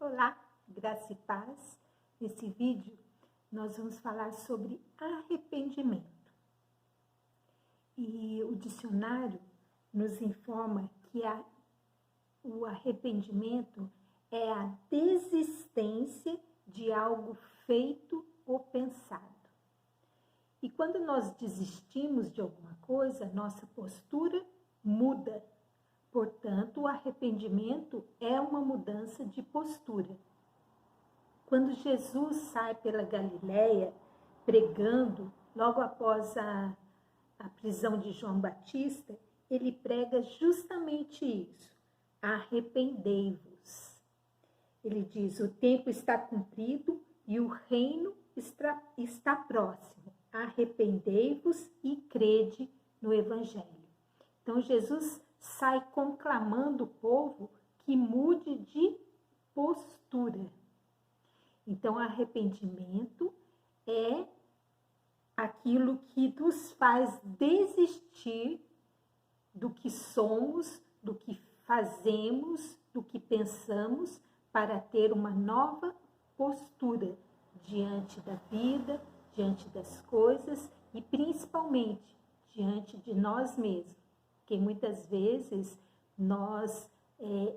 Olá, graça e paz. Nesse vídeo nós vamos falar sobre arrependimento. E o dicionário nos informa que o arrependimento é a desistência de algo feito ou pensado. E quando nós desistimos de alguma coisa, nossa postura muda. Portanto, o arrependimento é uma mudança de postura. Quando Jesus sai pela Galileia pregando, logo após a prisão de João Batista, ele prega justamente isso: arrependei-vos. Ele diz: o tempo está cumprido e o reino está próximo. Arrependei-vos e crede no Evangelho. Então, Jesus sai conclamando o povo que mude de postura. Então, arrependimento é aquilo que nos faz desistir do que somos, do que fazemos, do que pensamos, para ter uma nova postura diante da vida, diante das coisas e principalmente diante de nós mesmos. Porque muitas vezes nós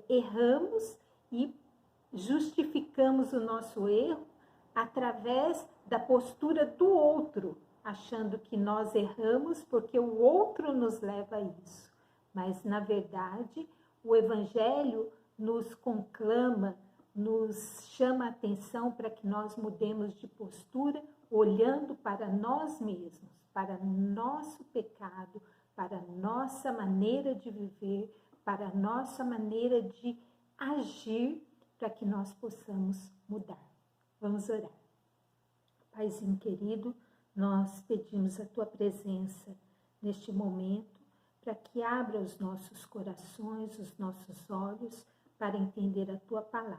erramos e justificamos o nosso erro através da postura do outro, achando que nós erramos porque o outro nos leva a isso. Mas, na verdade, o Evangelho nos conclama, nos chama a atenção para que nós mudemos de postura, olhando para nós mesmos, para nosso pecado, para nossa maneira de viver, para nossa maneira de agir, para que nós possamos mudar. Vamos orar. Paizinho querido, nós pedimos a Tua presença neste momento, para que abra os nossos corações, os nossos olhos, para entender a Tua palavra.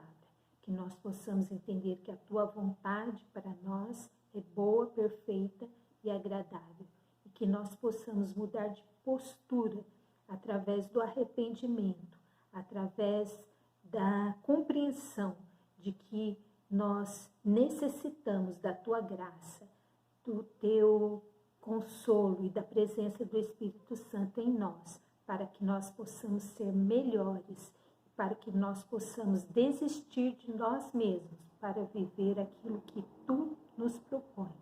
Que nós possamos entender que a Tua vontade para nós é boa, perfeita e agradável. E que nós possamos mudar de postura através do arrependimento, através da compreensão de que nós necessitamos da Tua graça, do Teu consolo e da presença do Espírito Santo em nós, para que nós possamos ser melhores, para que nós possamos desistir de nós mesmos, para viver aquilo que Tu nos propõe.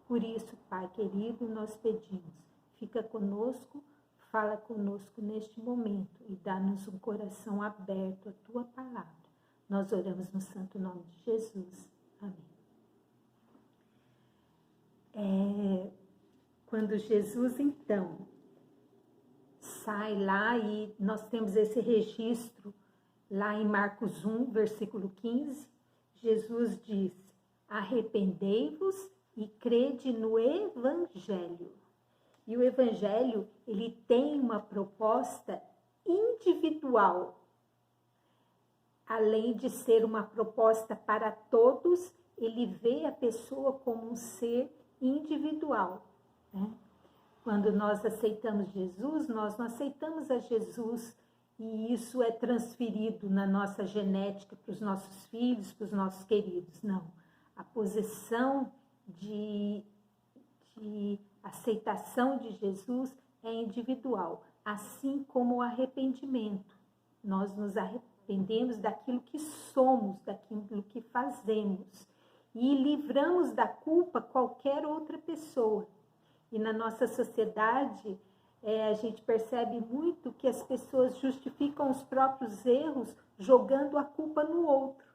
Por isso, Pai querido, nós pedimos, fica conosco, fala conosco neste momento e dá-nos um coração aberto à Tua palavra. Nós oramos no santo nome de Jesus. Amém. Quando Jesus, então, sai lá, e nós temos esse registro lá em Marcos 1, versículo 15, Jesus diz: arrependei-vos e crede no Evangelho. E o Evangelho, ele tem uma proposta individual. Além de ser uma proposta para todos, ele vê a pessoa como um ser individual, né? Quando nós aceitamos Jesus, nós não aceitamos a Jesus e isso é transferido na nossa genética para os nossos filhos, para os nossos queridos. Não. A posição de aceitação de Jesus é individual, assim como o arrependimento. Nós nos arrependemos daquilo que somos, daquilo que fazemos e livramos da culpa qualquer outra pessoa. E na nossa sociedade, a gente percebe muito que as pessoas justificam os próprios erros jogando a culpa no outro.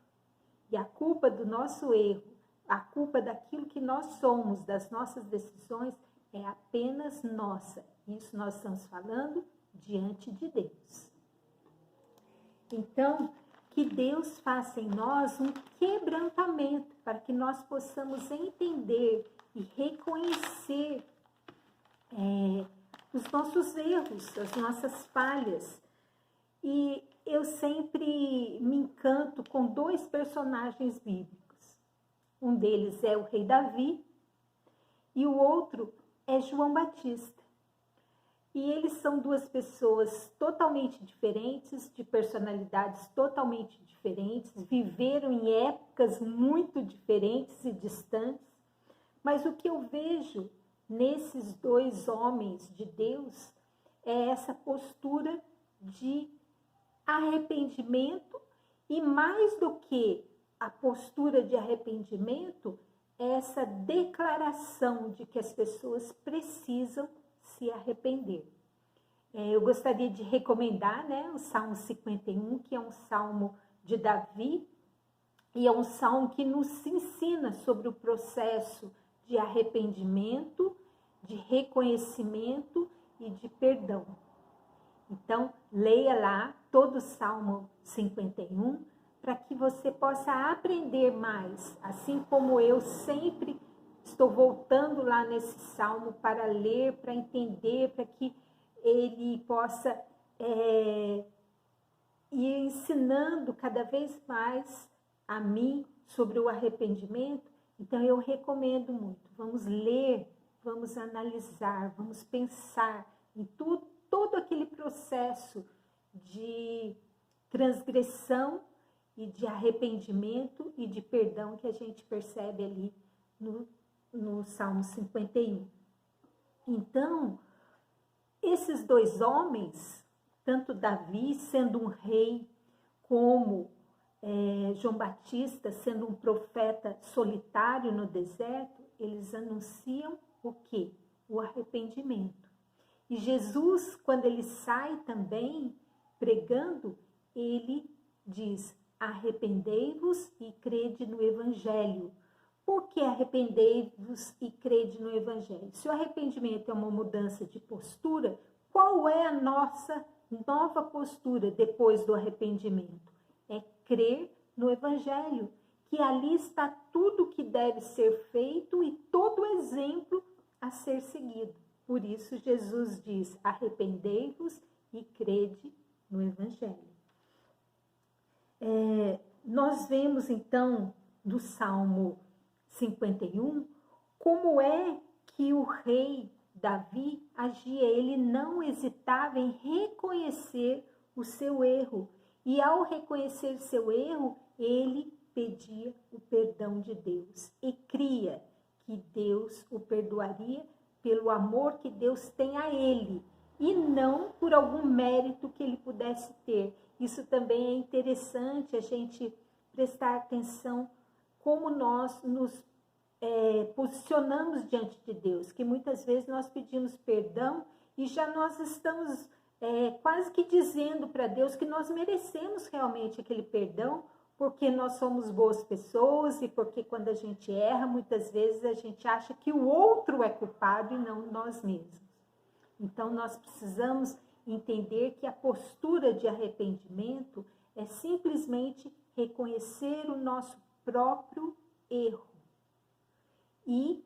E a culpa do nosso erro, a culpa daquilo que nós somos, das nossas decisões, é apenas nossa. Isso nós estamos falando diante de Deus. Então, que Deus faça em nós um quebrantamento para que nós possamos entender e reconhecer os nossos erros, as nossas falhas. E eu sempre me encanto com dois personagens bíblicos. Um deles é o rei Davi e o outro é João Batista. E eles são duas pessoas totalmente diferentes, de personalidades totalmente diferentes, viveram em épocas muito diferentes e distantes. Mas o que eu vejo nesses dois homens de Deus é essa postura de arrependimento, e mais do que a postura de arrependimento, é essa declaração de que as pessoas precisam se arrepender. Eu gostaria de recomendar, né, o Salmo 51, que é um salmo de Davi, e é um salmo que nos ensina sobre o processo de arrependimento, de reconhecimento e de perdão. Então, leia lá todo o Salmo 51, para que você possa aprender mais, assim como eu sempre estou voltando lá nesse salmo para ler, para entender, para que ele possa ir ensinando cada vez mais a mim sobre o arrependimento. Então eu recomendo muito, vamos ler, vamos analisar, vamos pensar em todo aquele processo de transgressão e de arrependimento e de perdão que a gente percebe ali no Salmo 51. Então, esses dois homens, tanto Davi sendo um rei, como João Batista sendo um profeta solitário no deserto, eles anunciam o quê? O arrependimento. E Jesus, quando ele sai também pregando, ele diz: arrependei-vos e crede no Evangelho. Por que arrependei-vos e crede no Evangelho? Se o arrependimento é uma mudança de postura, qual é a nossa nova postura depois do arrependimento? É crer no Evangelho, que ali está tudo que deve ser feito e todo o exemplo a ser seguido. Por isso Jesus diz: arrependei-vos e crede no Evangelho. Nós vemos então do Salmo 51 como é que o rei Davi agia. Ele não hesitava em reconhecer o seu erro, e ao reconhecer seu erro, ele pedia o perdão de Deus e cria que Deus o perdoaria pelo amor que Deus tem a ele, e não por algum mérito que ele pudesse ter. Isso também é interessante a gente prestar atenção como nós nos posicionamos diante de Deus, que muitas vezes nós pedimos perdão e já nós estamos quase que dizendo para Deus que nós merecemos realmente aquele perdão, porque nós somos boas pessoas e porque quando a gente erra, muitas vezes a gente acha que o outro é culpado e não nós mesmos. Então, nós precisamos entender que a postura de arrependimento é simplesmente reconhecer o nosso próprio erro. E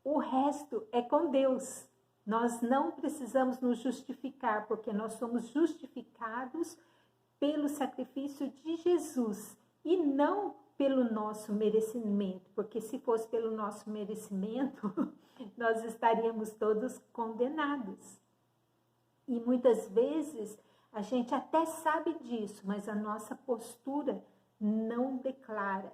o resto é com Deus. Nós não precisamos nos justificar, porque nós somos justificados pelo sacrifício de Jesus e não pelo nosso merecimento, porque se fosse pelo nosso merecimento, nós estaríamos todos condenados. E muitas vezes a gente até sabe disso, mas a nossa postura não declara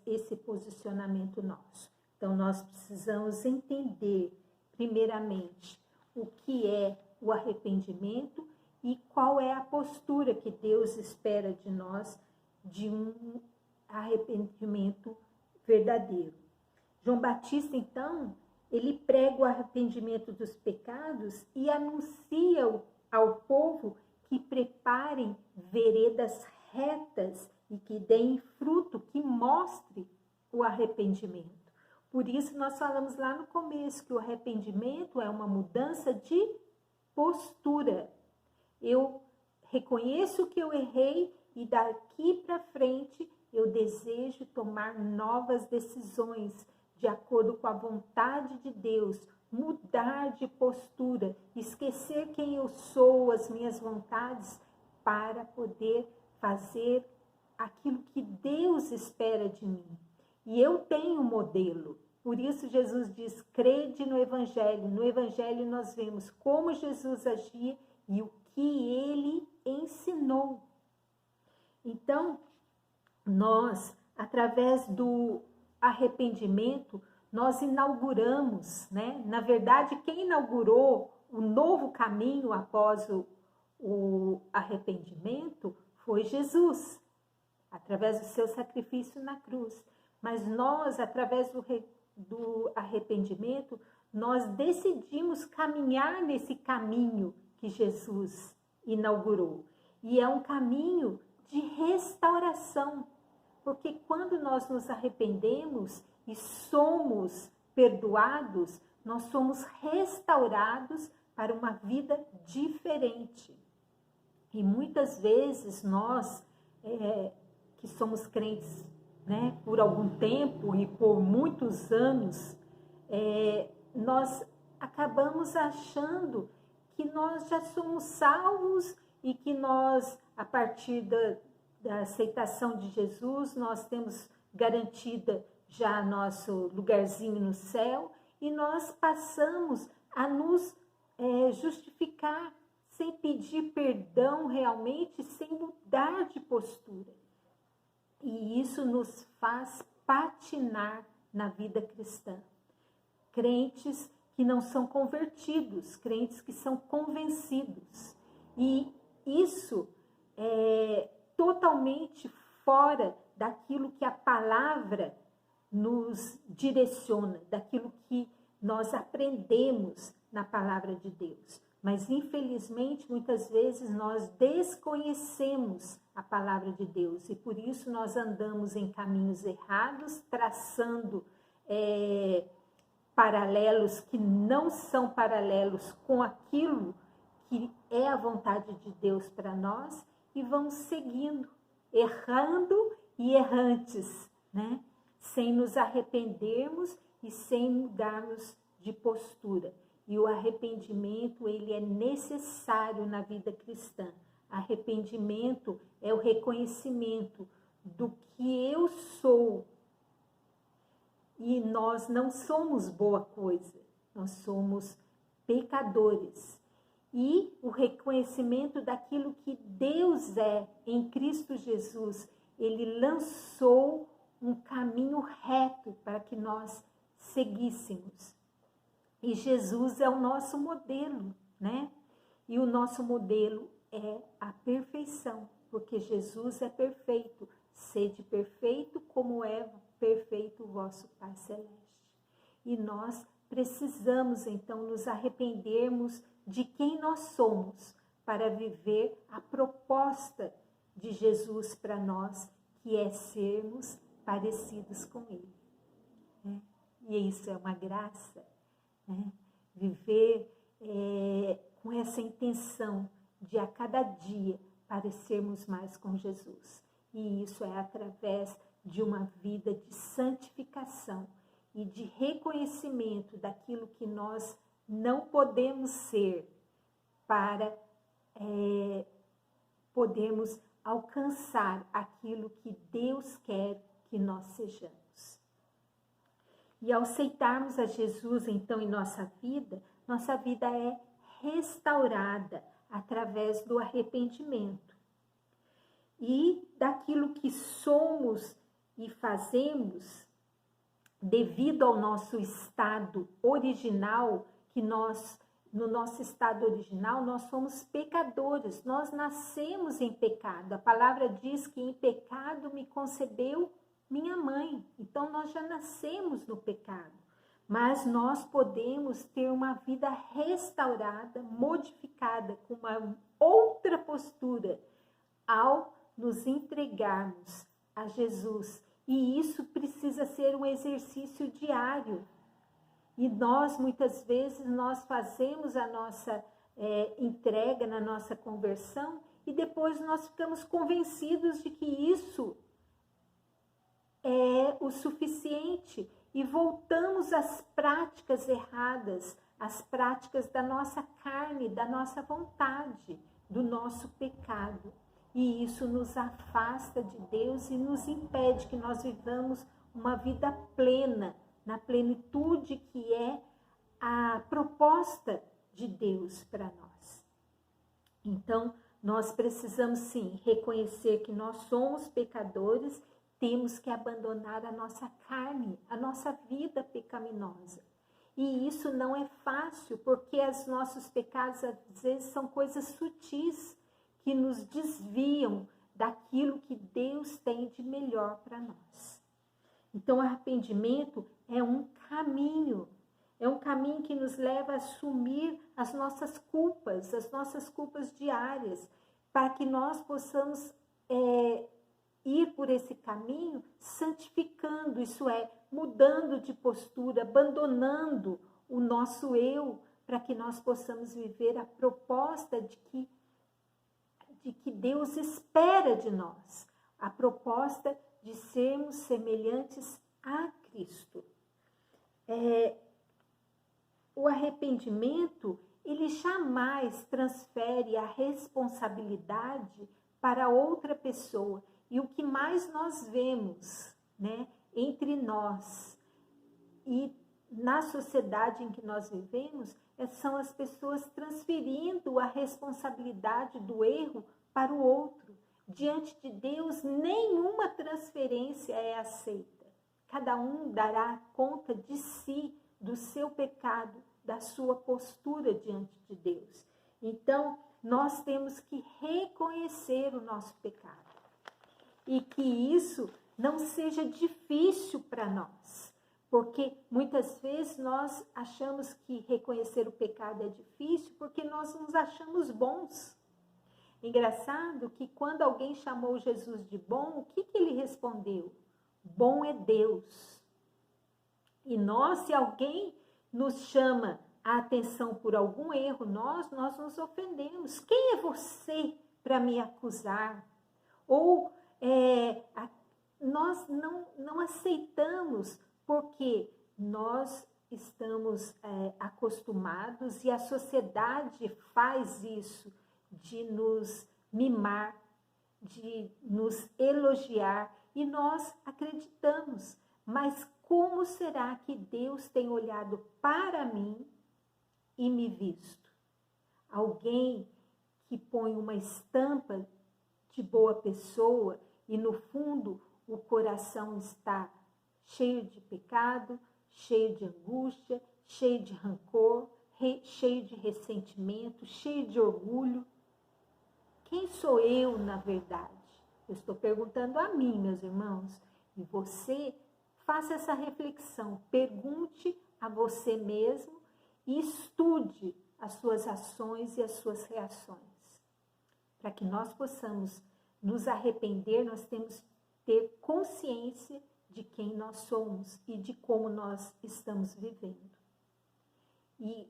esse posicionamento nosso. Então nós precisamos entender, primeiramente, o que é o arrependimento e qual é a postura que Deus espera de nós de um arrependimento verdadeiro. João Batista, então, ele prega o arrependimento dos pecados e anuncia ao povo que preparem veredas retas e que deem fruto, que mostre o arrependimento. Por isso nós falamos lá no começo que o arrependimento é uma mudança de postura. Eu reconheço que eu errei e daqui para frente eu desejo tomar novas decisões de acordo com a vontade de Deus, mudar de postura, esquecer quem eu sou, as minhas vontades, para poder fazer aquilo que Deus espera de mim. E eu tenho um modelo, Por isso Jesus diz, crede no Evangelho. No Evangelho nós vemos como Jesus agia e o que ele ensinou. Então, nós, através do arrependimento, nós inauguramos, né? Na verdade, quem inaugurou o novo caminho após o arrependimento foi Jesus, através do seu sacrifício na cruz. Mas nós, através do arrependimento, nós decidimos caminhar nesse caminho que Jesus inaugurou. E é um caminho de restauração, porque quando nós nos arrependemos e somos perdoados, nós somos restaurados para uma vida diferente. E muitas vezes nós, que somos crentes, né, por algum tempo e por muitos anos, nós acabamos achando que nós já somos salvos e que nós, a partir da aceitação de Jesus, nós temos garantida já nosso lugarzinho no céu e nós passamos a nos justificar sem pedir perdão realmente, sem mudar de postura. E isso nos faz patinar na vida cristã. Crentes que não são convertidos, crentes que são convencidos. E isso é totalmente fora daquilo que a palavra nos direciona, daquilo que nós aprendemos na palavra de Deus. Mas, infelizmente, muitas vezes nós desconhecemos a palavra de Deus e por isso nós andamos em caminhos errados, traçando paralelos que não são paralelos com aquilo que é a vontade de Deus para nós e vamos seguindo, errando e errantes, né? Sem nos arrependermos e sem mudarmos de postura. E o arrependimento, ele é necessário na vida cristã. Arrependimento é o reconhecimento do que eu sou. E nós não somos boa coisa, nós somos pecadores. E o reconhecimento daquilo que Deus é em Cristo Jesus. Ele lançou um caminho reto para que nós seguíssemos. E Jesus é o nosso modelo, né? E o nosso modelo é a perfeição, porque Jesus é perfeito. Sede perfeito como é perfeito o vosso Pai Celeste. E nós precisamos, então, nos arrependermos de quem nós somos para viver a proposta de Jesus para nós, que é sermos parecidos com Ele. Né? E isso é uma graça. Né? Viver com essa intenção de a cada dia parecermos mais com Jesus. E isso é através de uma vida de santificação e de reconhecimento daquilo que nós não podemos ser para podermos alcançar aquilo que Deus quer que nós sejamos. E ao aceitarmos a Jesus, então, em nossa vida é restaurada através do arrependimento. E daquilo que somos e fazemos, devido ao nosso estado original, que no nosso estado original, nós somos pecadores, nós nascemos em pecado. A palavra diz que em pecado me concebeu minha mãe. Então, nós já nascemos no pecado. Mas nós podemos ter uma vida restaurada, modificada, com uma outra postura, ao nos entregarmos a Jesus. E isso precisa ser um exercício diário. E nós, muitas vezes, nós fazemos a nossa entrega na nossa conversão e depois nós ficamos convencidos de que isso é o suficiente e voltamos às práticas erradas, às práticas da nossa carne, da nossa vontade, do nosso pecado. E isso nos afasta de Deus e nos impede que nós vivamos uma vida plena na plenitude que é a proposta de Deus para nós. Então, nós precisamos sim reconhecer que nós somos pecadores, temos que abandonar a nossa carne, a nossa vida pecaminosa. E isso não é fácil, porque os nossos pecados às vezes são coisas sutis que nos desviam daquilo que Deus tem de melhor para nós. Então, o arrependimento é um caminho que nos leva a assumir as nossas culpas diárias, para que nós possamos ir por esse caminho santificando, isso é, mudando de postura, abandonando o nosso eu, para que nós possamos viver a proposta de que Deus espera de nós, a proposta de sermos semelhantes a Cristo. O arrependimento, ele jamais transfere a responsabilidade para outra pessoa. E o que mais nós vemos, né, entre nós e na sociedade em que nós vivemos, são as pessoas transferindo a responsabilidade do erro para o outro. Diante de Deus, nenhuma transferência é aceita. Cada um dará conta de si, do seu pecado, da sua postura diante de Deus. Então, nós temos que reconhecer o nosso pecado. E que isso não seja difícil para nós. Porque muitas vezes nós achamos que reconhecer o pecado é difícil porque nós nos achamos bons. Engraçado que quando alguém chamou Jesus de bom, o que ele respondeu? Bom é Deus. E nós, se alguém nos chama a atenção por algum erro, nós nos ofendemos. Quem é você para me acusar? Ou nós não aceitamos porque nós estamos acostumados e a sociedade faz isso, de nos mimar, de nos elogiar, e nós acreditamos. Mas como será que Deus tem olhado para mim e me visto? Alguém que põe uma estampa de boa pessoa e no fundo o coração está cheio de pecado, cheio de angústia, cheio de rancor, cheio de ressentimento, cheio de orgulho. Quem sou eu, na verdade? Eu estou perguntando a mim, meus irmãos, e você faça essa reflexão, pergunte a você mesmo e estude as suas ações e as suas reações. Para que nós possamos nos arrepender, nós temos que ter consciência de quem nós somos e de como nós estamos vivendo. E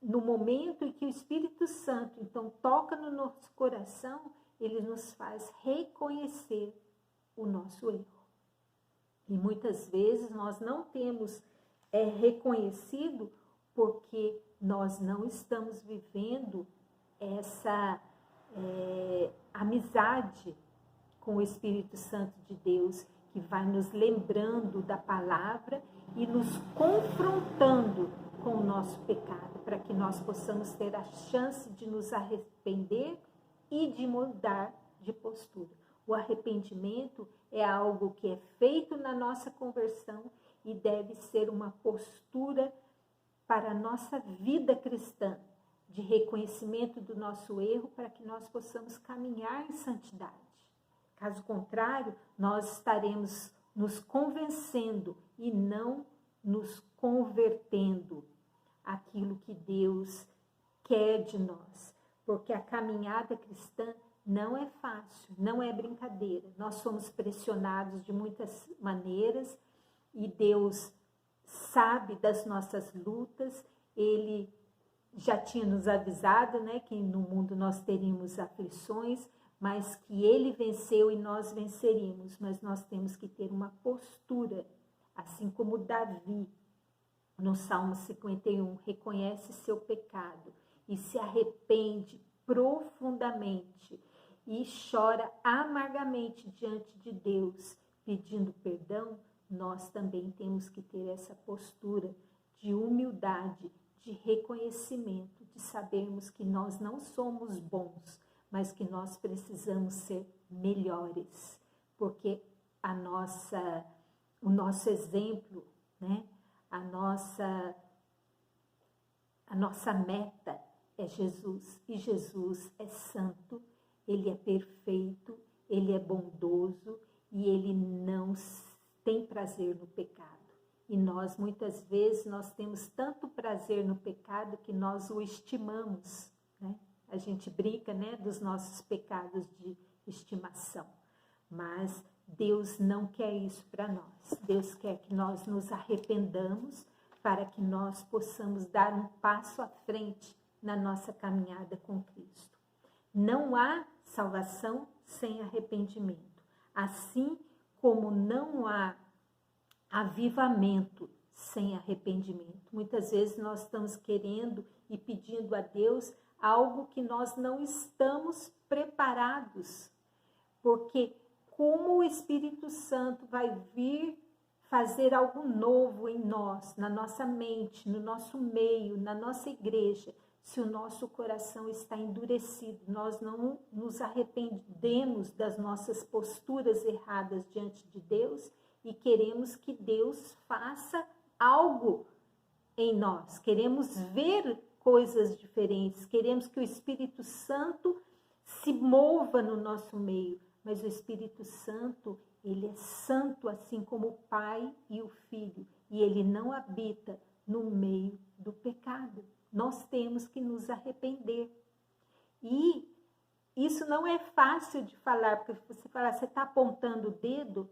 no momento em que o Espírito Santo, então, toca no nosso coração, ele nos faz reconhecer o nosso erro. E muitas vezes nós não temos reconhecido porque nós não estamos vivendo essa amizade com o Espírito Santo de Deus, que vai nos lembrando da palavra e nos confrontando com o nosso pecado, para que nós possamos ter a chance de nos arrepender e de mudar de postura. O arrependimento é algo que é feito na nossa conversão e deve ser uma postura para a nossa vida cristã, de reconhecimento do nosso erro, para que nós possamos caminhar em santidade. Caso contrário, nós estaremos nos convencendo e não nos convertendo àquilo que Deus quer de nós. Porque a caminhada cristã não é fácil, não é brincadeira. Nós somos pressionados de muitas maneiras e Deus sabe das nossas lutas. Ele já tinha nos avisado, né, que no mundo nós teríamos aflições, mas que ele venceu e nós venceríamos. Mas nós temos que ter uma postura, assim como Davi, no Salmo 51, reconhece seu pecado e se arrepende profundamente e chora amargamente diante de Deus, pedindo perdão. nós também temos que ter essa postura de humildade, de reconhecimento, de sabermos que nós não somos bons, mas que nós precisamos ser melhores, porque o nosso exemplo, né? A nossa meta é Jesus, e Jesus é santo, ele é perfeito, ele é bondoso e ele não tem prazer no pecado. E nós, muitas vezes, nós temos tanto prazer no pecado que nós o estimamos, né? A gente brinca, né, dos nossos pecados de estimação. Mas Deus não quer isso para nós. Deus quer que nós nos arrependamos para que nós possamos dar um passo à frente na nossa caminhada com Cristo. Não há salvação sem arrependimento. Assim como não há avivamento sem arrependimento. Muitas vezes nós estamos querendo e pedindo a Deus algo que nós não estamos preparados. Porque como o Espírito Santo vai vir fazer algo novo em nós, na nossa mente, no nosso meio, na nossa igreja, se o nosso coração está endurecido, nós não nos arrependemos das nossas posturas erradas diante de Deus e queremos que Deus faça algo em nós, queremos ver coisas diferentes, queremos que o Espírito Santo se mova no nosso meio, mas o Espírito Santo, ele é santo assim como o Pai e o Filho, e ele não habita no meio do pecado. Nós temos que nos arrepender. E isso não é fácil de falar, porque você fala, você está apontando o dedo?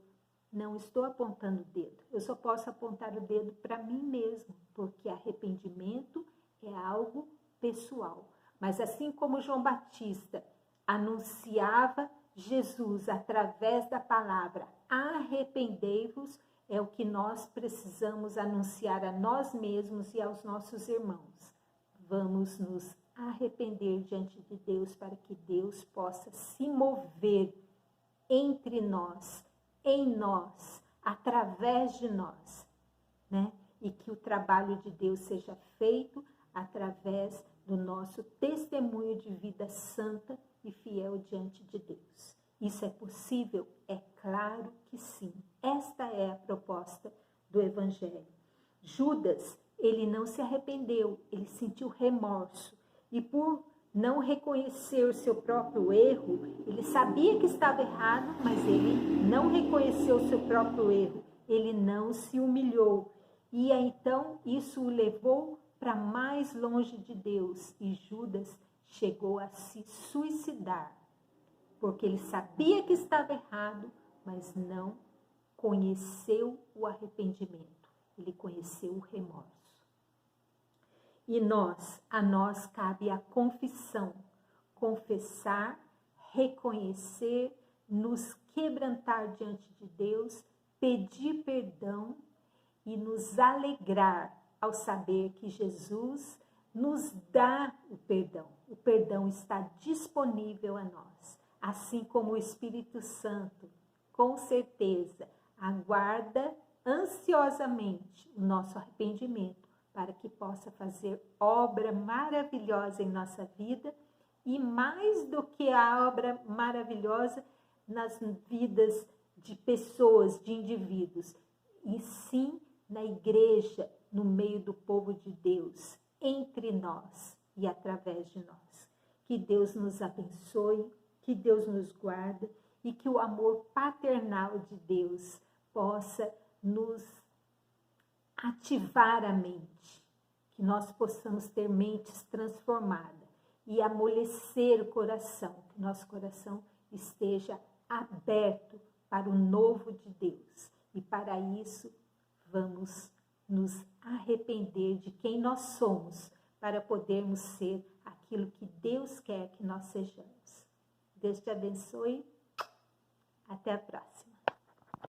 Não estou apontando o dedo. Eu só posso apontar o dedo para mim mesmo, porque arrependimento é algo pessoal. Mas assim como João Batista anunciava Jesus através da palavra, arrependei-vos, é o que nós precisamos anunciar a nós mesmos e aos nossos irmãos. Vamos nos arrepender diante de Deus para que Deus possa se mover entre nós, em nós, através de nós, né? E que o trabalho de Deus seja feito através do nosso testemunho de vida santa e fiel diante de Deus. Isso é possível? É claro que sim. Esta é a proposta do Evangelho. Judas, ele não se arrependeu, ele sentiu remorso. E por não reconhecer o seu próprio erro, ele sabia que estava errado, mas ele não reconheceu o seu próprio erro. Ele não se humilhou. E então isso o levou para mais longe de Deus. E Judas chegou a se suicidar, porque ele sabia que estava errado, mas não conheceu o arrependimento. Ele conheceu o remorso. E a nós cabe a confissão, confessar, reconhecer, nos quebrantar diante de Deus, pedir perdão e nos alegrar ao saber que Jesus nos dá o perdão. O perdão está disponível a nós, assim como o Espírito Santo, com certeza, aguarda ansiosamente o nosso arrependimento, para que possa fazer obra maravilhosa em nossa vida e mais do que a obra maravilhosa nas vidas de pessoas, de indivíduos, e sim na igreja, no meio do povo de Deus, entre nós e através de nós. Que Deus nos abençoe, que Deus nos guarde e que o amor paternal de Deus possa nos ativar a mente, que nós possamos ter mentes transformadas e amolecer o coração, que nosso coração esteja aberto para o novo de Deus. E para isso, vamos nos arrepender de quem nós somos, para podermos ser aquilo que Deus quer que nós sejamos. Deus te abençoe. Até a próxima.